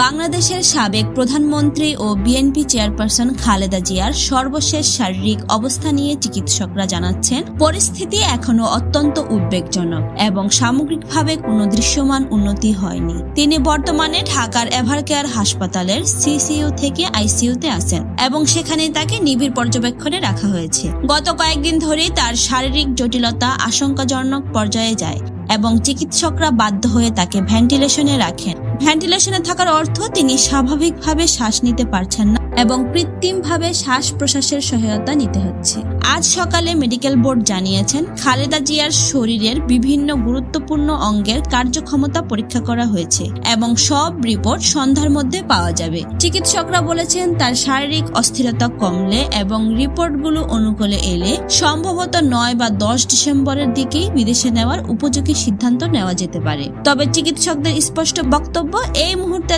বাংলাদেশের সাবেক প্রধানমন্ত্রী ও বিএনপি চেয়ারপারসন খালেদা জিয়ার সর্বশেষ শারীরিক অবস্থা নিয়ে চিকিৎসকরা জানাচ্ছেন, পরিস্থিতি এখনো অত্যন্ত উদ্বেগজনক এবং সামগ্রিকভাবে কোনো দৃশ্যমান উন্নতি হয়নি। তিনি বর্তমানে ঢাকার এভারকেয়ার হাসপাতালের সিসিইউ থেকে আইসিইউতে আছেন এবং সেখানে তাকে নিবিড় পর্যবেক্ষণে রাখা হয়েছে। গত কয়েকদিন ধরেই তার শারীরিক জটিলতা আশঙ্কাজনক পর্যায়ে যায় এবং চিকিৎসকরা বাধ্য হয়ে তাকে ভেন্টিলেশনে রাখেন। ভেন্টিলেশনে থাকার অর্থ তিনি স্বাভাবিকভাবে শ্বাস নিতে পারছেন না এবং কৃত্রিমভাবে শ্বাস প্রশ্বাসের সহায়তা নিতে হচ্ছে। আজ সকালে মেডিকেল বোর্ড জানিয়েছেন, খালেদা জিয়ার শরীরের বিভিন্ন গুরুত্বপূর্ণ অঙ্গের কার্যক্ষমতা পরীক্ষা করা হয়েছে এবং সব রিপোর্ট সন্ধ্যার মধ্যে পাওয়া যাবে। চিকিৎসকরা বলেছেন, তার শারীরিক অস্থিরতা কমলে এবং রিপোর্টগুলো অনুকূলে এলে সম্ভবত 9 বা 10 ডিসেম্বরের দিকেই বিদেশে নেওয়ার উপযোগী সিদ্ধান্ত নেওয়া যেতে পারে। তবে চিকিৎসকদের স্পষ্ট বক্তব্য, এই মুহূর্তে